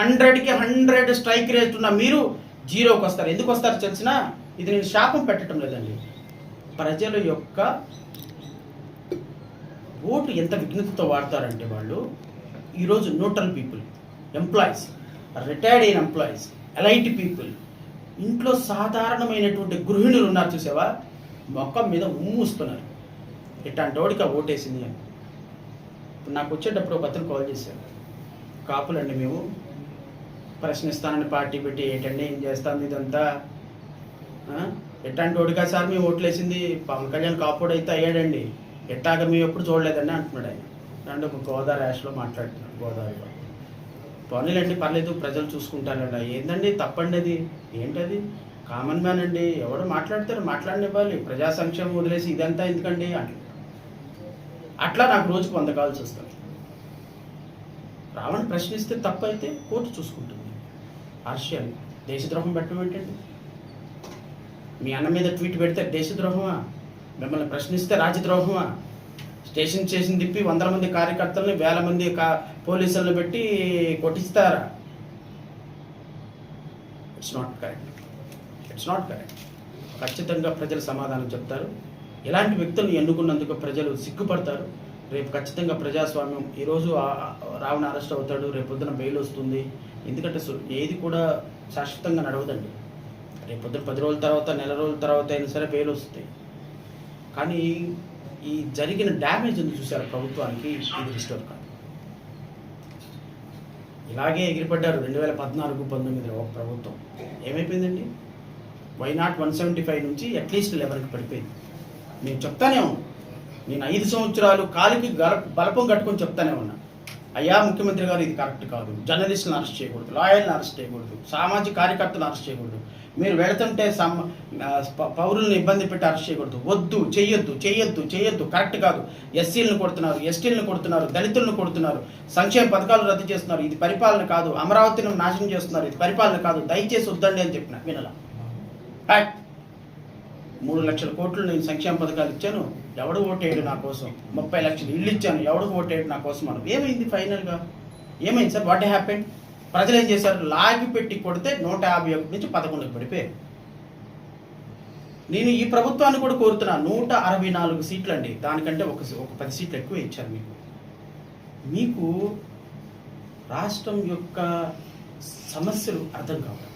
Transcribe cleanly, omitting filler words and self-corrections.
100కి 100 strike rate ఉన్న మీరు జీరోకి వస్తారు. ఎందుకు వస్తారు తెలిసినా, ఇది నేను శాపం పెట్టడం లేదండి. ప్రజల యొక్క ఓటు ఎంత విఘ్నతతో వాడతారంటే వాళ్ళు ఈరోజు న్యూట్రల్ పీపుల్, ఎంప్లాయీస్, రిటైర్డ్ అయిన ఎంప్లాయీస్, ఎలైట్ పీపుల్, ఇంట్లో సాధారణమైనటువంటి గృహిణులు ఉన్నారు చూసావా, మొక్కం మీద ఉమ్మూస్తున్నారు. ఇట్లాంటి వాడికి ఓటేసింది అని. ఇప్పుడు నాకు వచ్చేటప్పుడు ఒక అతను కాల్ చేశారు, కాపులండి మేము, ప్రశ్నిస్తానని పార్టీ పెట్టి ఏంటండి ఏం చేస్తాం ఇదంతా, ఎట్లాంటి వాడిగా సార్ మేము ఓట్లేసింది, పవన్ కళ్యాణ్ కాపుడు అయితే అయ్యాడండి, ఎట్టాగా మేము ఎప్పుడు చూడలేదండి అంటున్నాడు ఆయన. అండ్ ఒక గోదావరి యాష్లో మాట్లాడుతున్నాడు, గోదావరిలో. పోనీలండి పర్లేదు, ప్రజలు చూసుకుంటారండి. ఏందండి తప్పండి, అది ఏంటది, కామన్ మ్యాన్ అండి, ఎవడు మాట్లాడతారు మాట్లాడనివ్వాలి, ప్రజా సంక్షేమం వదిలేసి ఇదంతా ఎందుకండి అంట. అట్లా నాకు రోజుకు 100 కాల్స్ వస్తాయి. రావణ్ ప్రశ్నిస్తే తప్పు అయితే కోర్టు చూసుకుంటుంది. ఆర్షియాలు దేశద్రోహం పెట్టడం ఏంటండి? మీ అన్న మీద ట్వీట్ పెడితే దేశద్రోహమా? మిమ్మల్ని ప్రశ్నిస్తే రాజద్రోహమా? స్టేషన్ చేసిన తిప్పి 100 మంది కార్యకర్తలని 1000 మంది పోలీసులను పెట్టి కొట్టిస్తారా? It's not correct. ఖచ్చితంగా ప్రజలు సమాధానం చెప్తారు. ఇలాంటి వ్యక్తులను ఎన్నుకున్నందుకు ప్రజలు సిగ్గుపడతారు. రేపు ఖచ్చితంగా ప్రజాస్వామ్యం, ఈరోజు రావణ అరెస్ట్ అవుతాడు, రేపు పొద్దున బెయిల్ వస్తుంది. ఎందుకంటే ఏది కూడా శాశ్వతంగా నడవదండి. రేపు పొద్దున 10 రోజుల తర్వాత, నెల రోజుల తర్వాత అయినా సరే బెయిల్ వస్తాయి. కానీ ఈ జరిగిన డ్యామేజ్ ఉంది చూసారు ప్రభుత్వానికి, ఇది రిస్టోర్ కాదు. ఇలాగే ఎగిరిపడ్డారు 2014-19 ఒక ప్రభుత్వం. ఏమైపోయిందండి? వైనాట్ 175 నుంచి అట్లీస్ట్ 11కి పడిపోయింది. నేను చెప్తానే ఉన్నా, నేను 5 సంవత్సరాలు కాలికి బలపం కట్టుకొని చెప్తానే ఉన్నా, అయ్యా ముఖ్యమంత్రి గారు ఇది కరెక్ట్ కాదు, జర్నలిస్టులను అరెస్ట్ చేయకూడదు, లాయర్లను అరెస్ట్ చేయకూడదు, సామాజిక కార్యకర్తలను అరెస్ట్ చేయకూడదు, మీరు వెళుతుంటే పౌరులను ఇబ్బంది పెట్టి అరెస్ట్ చేయకూడదు, వద్దు, చెయ్యొద్దు, కరెక్ట్ కాదు, ఎస్సీలను కొడుతున్నారు, ఎస్టీలను కొడుతున్నారు, దళితులను కొడుతున్నారు, సంక్షేమ పథకాలు రద్దు చేస్తున్నారు, ఇది పరిపాలన కాదు, అమరావతిని నాశనం చేస్తున్నారు, ఇది పరిపాలన కాదు, దయచేసి వద్దండి అని చెప్పిన వినలా. 3 లక్షల కోట్లు నేను సంక్షేమ పథకాలు ఇచ్చాను, ఎవడు ఓటేయడు నా కోసం, 30 లక్షలు ఇల్లు ఇచ్చాను, ఎవడు ఓటేయడు నా కోసం అను. ఏమైంది ఫైనల్గా? ఏమైంది సార్? What happened? ప్రజలు ఏం చేశారు? లాగి పెట్టి కొడితే 151 నుంచి 11కి పడిపోయారు. నేను ఈ ప్రభుత్వాన్ని కూడా కోరుతున్నా, 164 సీట్లు అండి, దానికంటే ఒక 10 సీట్లు ఎక్కువ ఇచ్చారు మీకు రాష్ట్రం యొక్క సమస్యలు అర్థం కావాలి.